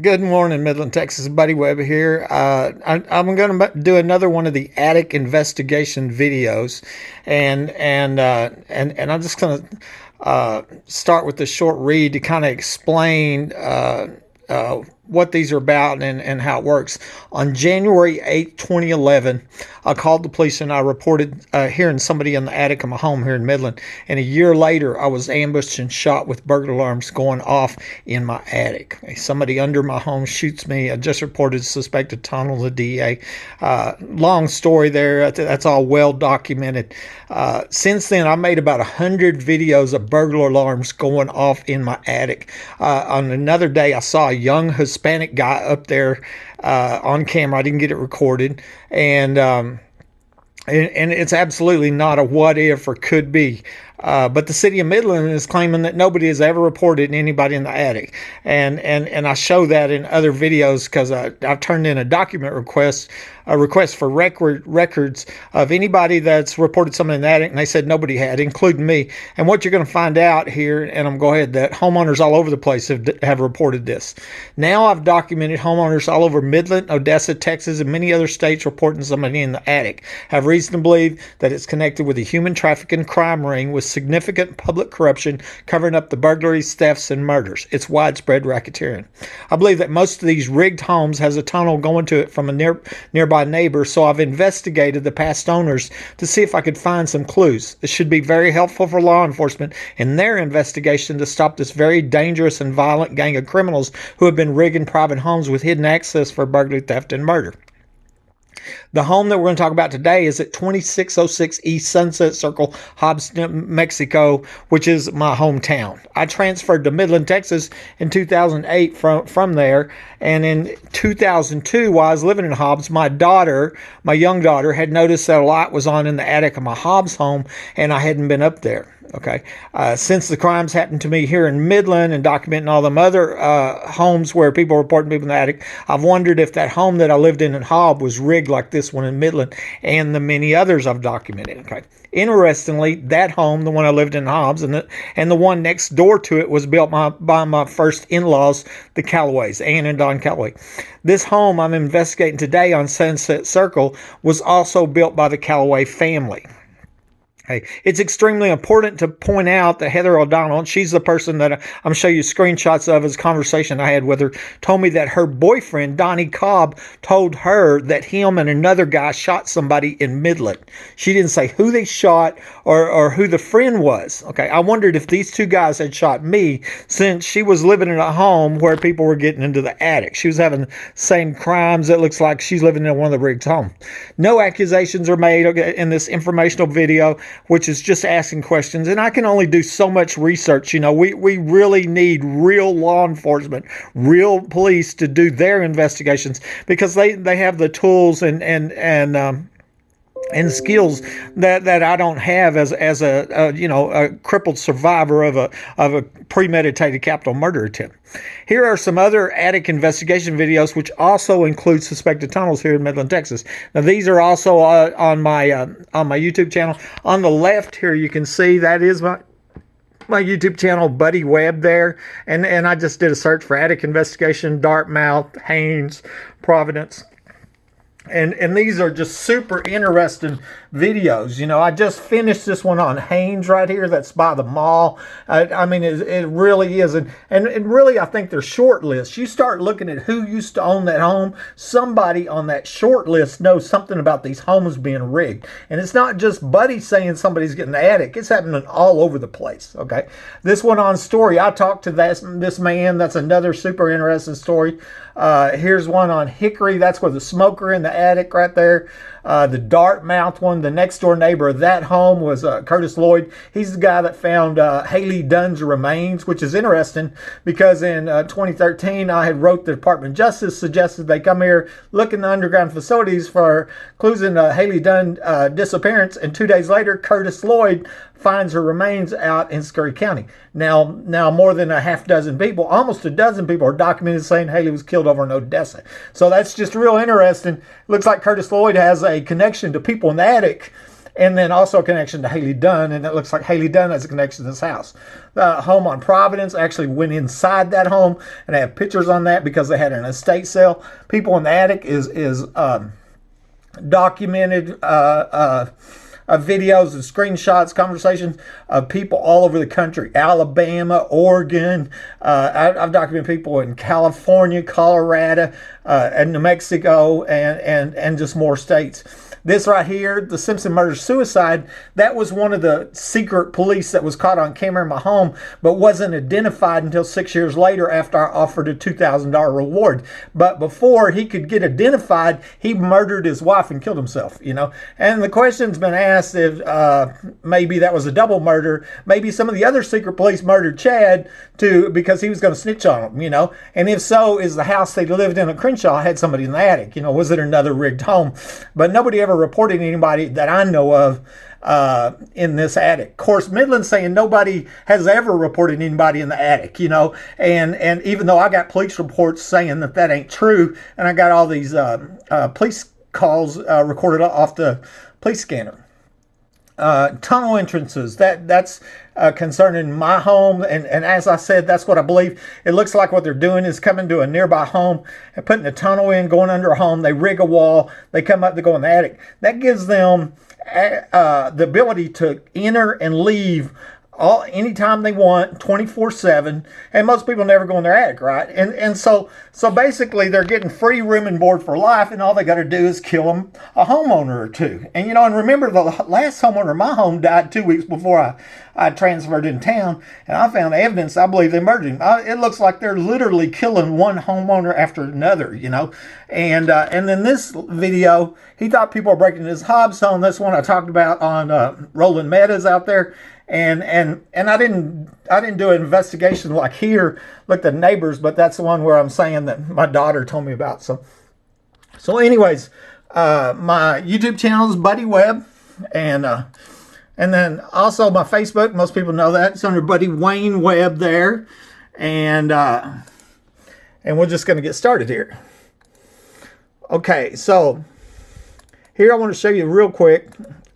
Good morning, Midland, Texas. Buddy Webb here. I'm going to do another one of the attic investigation videos, and I'm just going to start with a short read to kind of explain what these are about and how it works. On January 8, 2011, I called the police and I reported hearing somebody in the attic of my home here in Midland. And a year later, I was ambushed and shot with burglar alarms going off in my attic. Somebody under my home shoots me. I just reported suspected tunnel to the DA. Long story there. That's all well documented. Since then, I made about 100 videos of burglar alarms going off in my attic. On another day, I saw a young Hispanic guy up there on camera. I didn't get it recorded, and it's absolutely not a what if or could be. But the City of Midland is claiming that nobody has ever reported anybody in the attic. And I show that in other videos because I've turned in a document request, a request for records of anybody that's reported something in the attic, and they said nobody had, including me. And what you're going to find out here, and I'm going to go ahead, that homeowners all over the place have reported this. Now I've documented homeowners all over Midland, Odessa, Texas, and many other states reporting somebody in the attic. Have reason to believe that it's connected with a human trafficking crime ring with significant public corruption covering up the burglaries, thefts, and murders. It's widespread racketeering. I believe that most of these rigged homes has a tunnel going to it from a nearby neighbor, so I've investigated the past owners to see if I could find some clues. This should be very helpful for law enforcement in their investigation to stop this very dangerous and violent gang of criminals who have been rigging private homes with hidden access for burglary, theft, and murder. The home that we're going to talk about today is at 2606 East Sunset Circle, Hobbs, Mexico, which is my hometown. I transferred to Midland, Texas in 2008 from there. And in 2002, while I was living in Hobbs, my young daughter, had noticed that a light was on in the attic of my Hobbs home, and I hadn't been up there. Okay. Since the crimes happened to me here in Midland and documenting all them other homes where people reporting people in the attic, I've wondered if that home that I lived in Hobbs was rigged like this one in Midland and the many others I've documented. Okay. Interestingly, that home, the one I lived in Hobbs, and the one next door to it was built by my first in-laws, the Callaways, Ann and Don Callaway. This home I'm investigating today on Sunset Circle was also built by the Callaway family. Hey, it's extremely important to point out that Heather O'Donnell, she's the person that I'm going to show you screenshots of his conversation I had with her, told me that her boyfriend, Donnie Cobb, told her that him and another guy shot somebody in Midland. She didn't say who they shot or who the friend was. Okay, I wondered if these two guys had shot me, since she was living in a home where people were getting into the attic. She was having the same crimes. It looks like she's living in one of the rigged homes. No accusations are made in this informational video, which is just asking questions. And I can only do so much research. You know, we really need real law enforcement, real police to do their investigations, because they have the tools and skills that I don't have as a crippled survivor of a premeditated capital murder attempt. Here are some other attic investigation videos, which also include suspected tunnels here in Midland, Texas. Now, these are also on my YouTube channel. On the left here, you can see that is my YouTube channel, Buddy Webb there, and I just did a search for attic investigation, Dartmouth, Haynes, Providence. And these are just super interesting videos. You know, I just finished this one on Haynes right here. That's by the mall. I mean, it really is. And really, I think they're short lists. You start looking at who used to own that home. Somebody on that short list knows something about these homes being rigged. And it's not just Buddy saying somebody's getting the attic. It's happening all over the place, okay? This one on Story, I talked to this man. That's another super interesting story. Here's one on Hickory. That's where the smoker in the attic right there. The Dartmouth one, the next door neighbor of that home was Curtis Lloyd. He's the guy that found Haley Dunn's remains, which is interesting because in 2013, I had wrote the Department of Justice, suggested they come here, look in the underground facilities for clues in Haley Dunn disappearance, and 2 days later, Curtis Lloyd finds her remains out in Scurry County. Now more than a half dozen people, almost a dozen people, are documented saying Haley was killed over in Odessa. So that's just real interesting. Looks like Curtis Lloyd has a connection to people in the attic and then also a connection to Haley Dunn, and it looks like Haley Dunn has a connection to this house. The home on Providence actually went inside that home, and they have pictures on that because they had an estate sale. People in the attic is documented videos and screenshots, conversations of people all over the country, Alabama, Oregon. I've documented people in California, Colorado, and New Mexico, and just more states. This right here, the Simpson murder-suicide, that was one of the secret police that was caught on camera in my home, but wasn't identified until 6 years later after I offered a $2,000 reward. But before he could get identified, he murdered his wife and killed himself, you know. And the question's been asked if maybe that was a double murder. Maybe some of the other secret police murdered Chad too because he was going to snitch on him, you know. And if so, is the house they lived in at Crenshaw had somebody in the attic? You know, was it another rigged home? But nobody ever reported anybody that I know of in this attic. Of course, Midland's saying nobody has ever reported anybody in the attic, you know, and even though I got police reports saying that ain't true, and I got all these police calls recorded off the police scanner. Tunnel entrances, that's concerning my home, and as I said, that's what I believe. It looks like what they're doing is coming to a nearby home and putting a tunnel in, going under a home. They rig a wall, they come up, they go in the attic. That gives them the ability to enter and leave anytime they want, 24/7, and most people never go in their attic, right? And so basically they're getting free room and board for life, and all they got to do is kill them a homeowner or two. And you know, and remember, the last homeowner in my home died 2 weeks before I transferred in town, and I found evidence. I believe they murdered him. It looks like they're literally killing one homeowner after another, you know. And then this video, he thought people were breaking into his Hobbs home. That's one I talked about on Rolling Meadows out there. And I didn't do an investigation like here, looked at neighbors, but that's the one where I'm saying that my daughter told me about. So anyways, my YouTube channel is Buddy Webb, and then also my Facebook. Most people know that it's under Buddy Wayne Webb there, and we're just going to get started here. Okay, so here I want to show you real quick.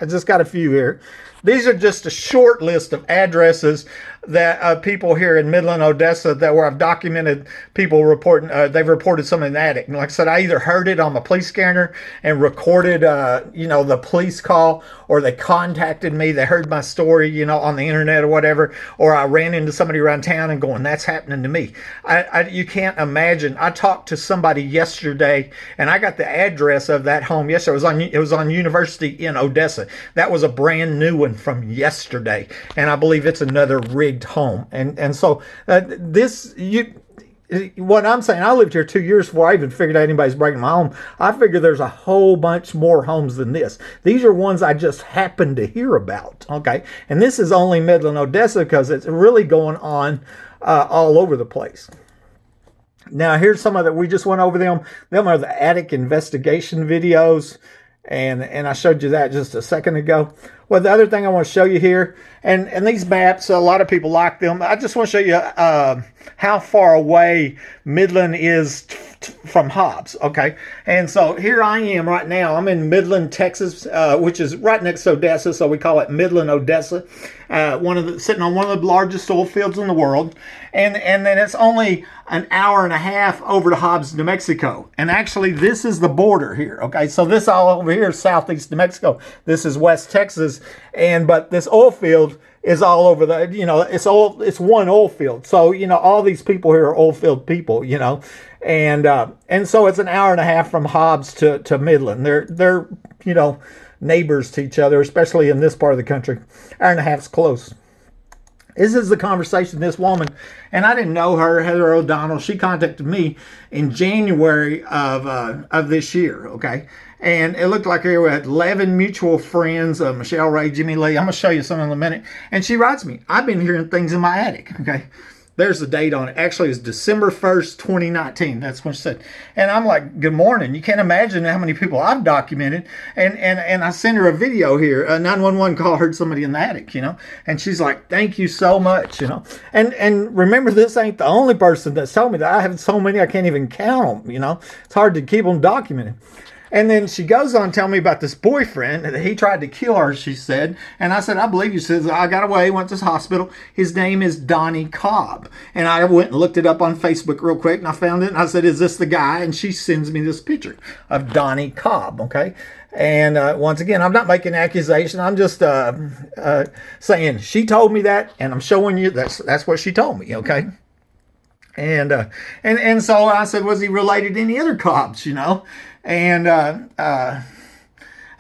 I just got a few here. These are just a short list of addresses that people here in Midland, Odessa, that where I've documented people reporting, they've reported something in the attic. And like I said, I either heard it on my police scanner and recorded, the police call, or they contacted me, they heard my story, you know, on the internet or whatever, or I ran into somebody around town and going, that's happening to me. You can't imagine. I talked to somebody yesterday, and I got the address of that home yesterday. It was on University in Odessa. That was a brand new one from yesterday, and I believe it's another rigged home. And so what I'm saying, I lived here 2 years before I even figured out anybody's breaking my home. I figure there's a whole bunch more homes than this. These are ones I just happened to hear about, okay? And this is only Midland, Odessa, because it's really going on all over the place. Now, here's some of that. We just went over them. Them are the attic investigation videos, and I showed you that just a second ago. Well, the other thing I want to show you here, and these maps, a lot of people like them. I just want to show you how far away Midland is from Hobbs, okay? And so here I am right now. I'm in Midland, Texas, which is right next to Odessa, so we call it Midland, Odessa. Sitting on one of the largest oil fields in the world. And then it's only an hour and a half over to Hobbs, New Mexico. And actually, this is the border here, okay? So this all over here is southeast New Mexico. This is West Texas. But this oil field is all over it's one oil field. So, you know, all these people here are oil field people, you know. And so it's an hour and a half from Hobbs to Midland. They're you know, neighbors to each other, especially in this part of the country. Hour and a half's close. This is the conversation this woman, and I didn't know her, Heather O'Donnell. She contacted me in January of this year, okay? And it looked like we had 11 mutual friends, Michelle, Ray, Jimmy Lee. I'm going to show you some in a minute. And she writes me, I've been hearing things in my attic, okay? There's the date on it. Actually, it's December 1st, 2019. That's what she said. And I'm like, good morning. You can't imagine how many people I've documented. And I sent her a video here. A 911 call, heard somebody in the attic, you know. And she's like, thank you so much, you know. And remember, this ain't the only person that's told me that. I have so many I can't even count them, you know. It's hard to keep them documented. And then she goes on to tell me about this boyfriend that he tried to kill her, she said. And I said, I believe you. She says, I got away, went to the hospital. His name is Donnie Cobb. And I went and looked it up on Facebook real quick, and I found it. And I said, is this the guy? And she sends me this picture of Donnie Cobb, okay? And once again, I'm not making an accusation. I'm just saying she told me that, and I'm showing you that's what she told me, okay? And so I said, was he related to any other Cobbs, you know? And I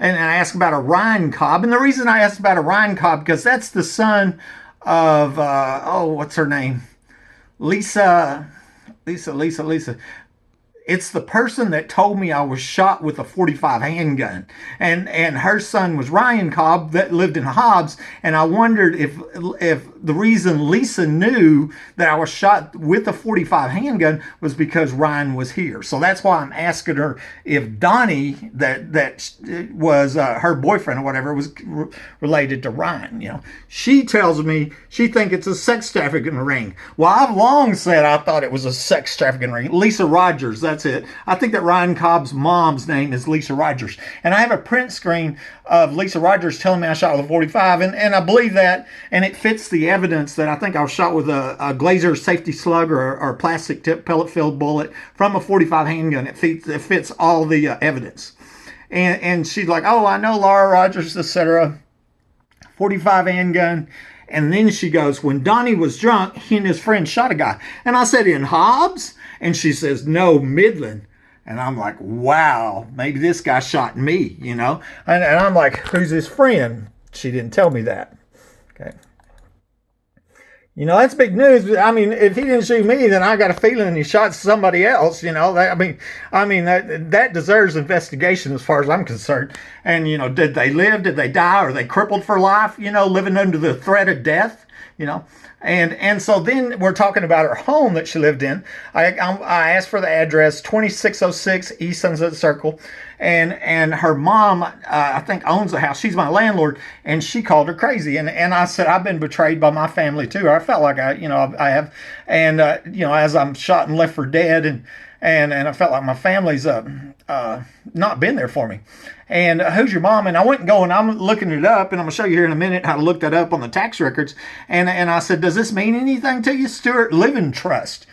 asked about a Ryan Cobb. And the reason I asked about a Ryan Cobb, because that's the son of, what's her name? Lisa. It's the person that told me I was shot with a .45 handgun. And her son was Ryan Cobb that lived in Hobbs. And I wondered if the reason Lisa knew that I was shot with a .45 handgun was because Ryan was here. So that's why I'm asking her if Donnie, that was her boyfriend or whatever, was related to Ryan. You know, she tells me she thinks it's a sex trafficking ring. Well, I've long said I thought it was a sex trafficking ring. Lisa Rogers, that's it. I think that Ryan Cobb's mom's name is Lisa Rogers. And I have a print screen of Lisa Rogers telling me I shot with a .45, and I believe that, and it fits the evidence that I think I was shot with a Glazer safety slug or a plastic tip pellet filled bullet from a .45 handgun. It fits all the evidence. And she's like, oh, I know Laura Rogers, etc. .45 handgun. And then she goes, when Donnie was drunk, he and his friend shot a guy. And I said, in Hobbs? And she says, no, Midland. And I'm like, wow, maybe this guy shot me, you know? And I'm like, who's his friend? She didn't tell me that. Okay. You know, that's big news. I mean, if he didn't shoot me, then I got a feeling he shot somebody else, you know? I mean, that deserves investigation as far as I'm concerned. And, you know, did they live? Did they die? Are they crippled for life, you know, living under the threat of death, you know? And so then we're talking about her home that she lived in. I asked for the address, 2606 East Sunset Circle, and her mom, I think, owns the house. She's my landlord, and she called her crazy. And I said, I've been betrayed by my family too. I felt like I have, and you know, as I'm shot and left for dead, and I felt like my family's not been there for me. And who's your mom? And I went and I'm looking it up, and I'm going to show you here in a minute how to look that up on the tax records. And I said, does this mean anything to you? Stewart Living Trust.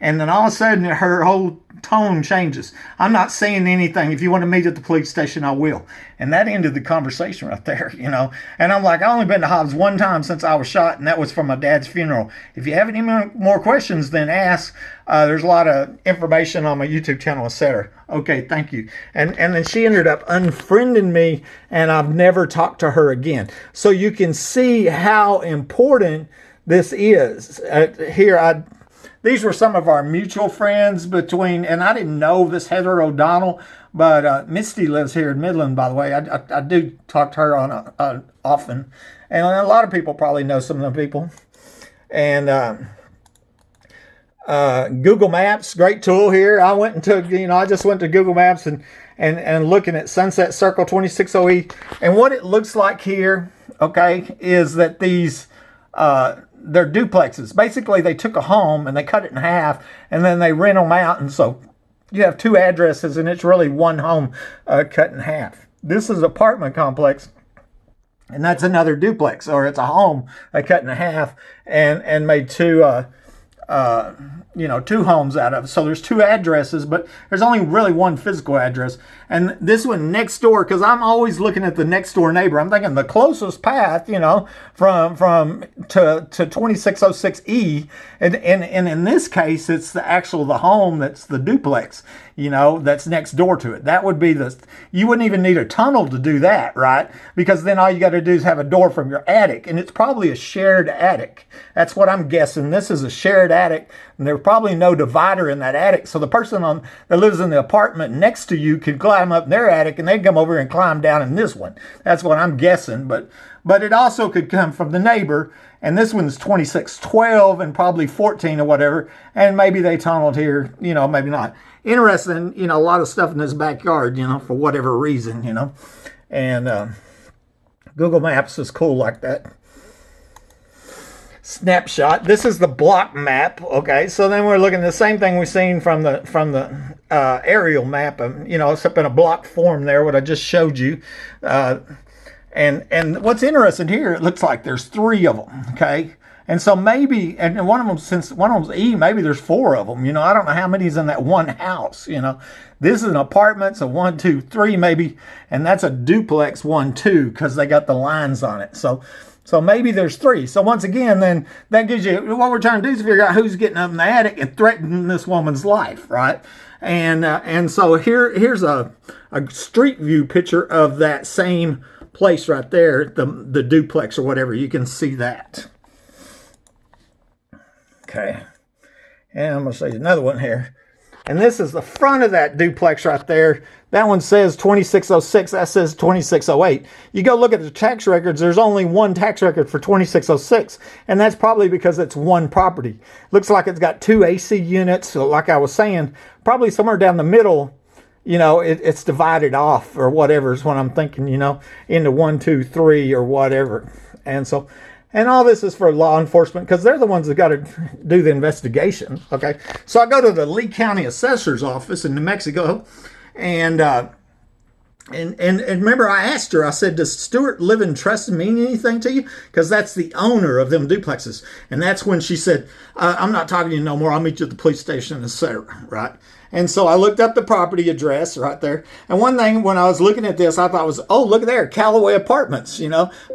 And then all of a sudden, her whole tone changes. I'm not saying anything. If you want to meet at the police station, I will. And that ended the conversation right there, you know. And I'm like, I only been to Hobbs one time since I was shot, and that was for my dad's funeral. If you have any more questions, then ask. There's a lot of information on my YouTube channel, etc. Okay, thank you. And then she ended up unfriending me, and I've never talked to her again. So you can see how important this is. These were some of our mutual friends and I didn't know this Heather O'Donnell, but Misty lives here in Midland, by the way. I do talk to her on often. And a lot of people probably know some of the people. And Google Maps, great tool here. I just went to Google Maps and looking at Sunset Circle 260E. And what it looks like here, okay, is that these... they're duplexes. Basically, they took a home and they cut it in half, and then they rent them out. And so you have two addresses, and it's really one home cut in half. This is an apartment complex, and that's another duplex, or it's a home they cut in half and made two homes out of. So there's two addresses, but there's only really one physical address. And this one next door, because I'm always looking at the next door neighbor. I'm thinking the closest path, you know, from to 2606E. And in this case, it's the home that's the duplex, you know, that's next door to it. That would be you wouldn't even need a tunnel to do that, right? Because then all you got to do is have a door from your attic, and it's probably a shared attic. That's what I'm guessing. This is a shared attic, and there's probably no divider in that attic. So the person that lives in the apartment next to you could climb up in their attic, and they'd come over and climb down in this one. That's what I'm guessing. But it also could come from the neighbor, and this one's 2612 and probably 14 or whatever, and maybe they tunneled here, you know, maybe not. Interesting, you know, a lot of stuff in this backyard, you know, for whatever reason, you know. And Google Maps is cool like that. snapshot. This is the block map. Okay, so then we're looking at the same thing we've seen from the aerial map. It's up in a block form there, what I just showed you. And what's interesting here, it looks like there's 3 of them. Okay. And so maybe, and one of them, since one of them's E, maybe there's 4 of them. I don't know how many's in that one house. This is an apartment, so 1, 2, 3 maybe, and that's a duplex 1, 2 because they got the lines on it. So maybe there's 3. So once again, then that gives you, what we're trying to do is figure out who's getting up in the attic and threatening this woman's life, right? And so here's a street view picture of that same place right there, the duplex or whatever. You can see that. Okay, and I'm going to show you another one here. And this is the front of that duplex right there. That one says 2606. That says 2608. You go look at the tax records. There's only one tax record for 2606. And that's probably because it's one property. Looks like it's got 2 AC units. So like I was saying, probably somewhere down the middle, it's divided off or whatever is what I'm thinking, into 1, 2, 3 or whatever. And all this is for law enforcement because they're the ones that got to do the investigation. Okay, so I go to the Lee County Assessor's office in New Mexico, and remember I asked her. I said, "Does Stewart Live and Trust mean anything to you?" Because that's the owner of them duplexes, and that's when she said, "I'm not talking to you no more. I'll meet you at the police station, etc." Right. And so I looked up the property address right there. And one thing when I was looking at this, I thought was, oh, look there, Callaway Apartments,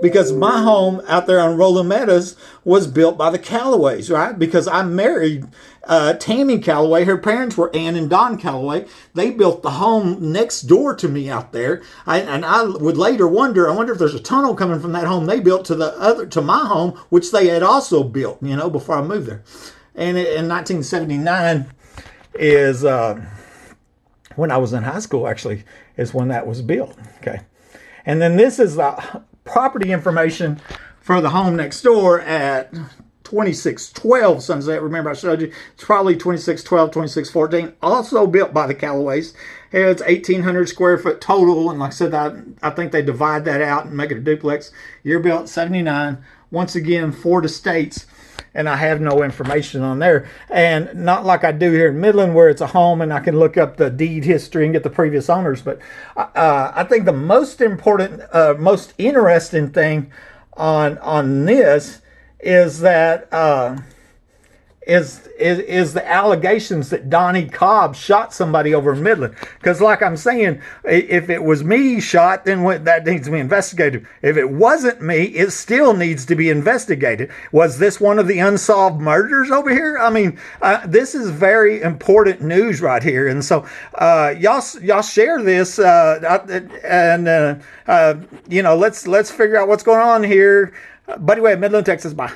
because my home out there on Rolling Meadows was built by the Callaways, right? Because I married Tammy Callaway. Her parents were Ann and Don Callaway. They built the home next door to me out there. I would later wonder, I wonder if there's a tunnel coming from that home they built to my home, which they had also built, before I moved there. And in 1979, is when I was in high school, actually, is when that was built. Okay. And then this is the property information for the home next door at 2612 Sunset. Remember I showed you, it's probably 2612, 2614, also built by the Callaways. It's 1,800 square foot total. And like I said, I think they divide that out and make it a duplex. Year built 79. Once again, 4 estates. And I have no information on there. And not like I do here in Midland where it's a home and I can look up the deed history and get the previous owners. But I think the most important, most interesting thing on this is that is the allegations that Donnie Cobb shot somebody over in Midland. Because like I'm saying, if it was me shot, then that needs to be investigated. If it wasn't me, it still needs to be investigated. Was this one of the unsolved murders over here? I mean, this is very important news right here. And so y'all share this let's figure out what's going on here. Buddy Way of Midland, Texas. Bye.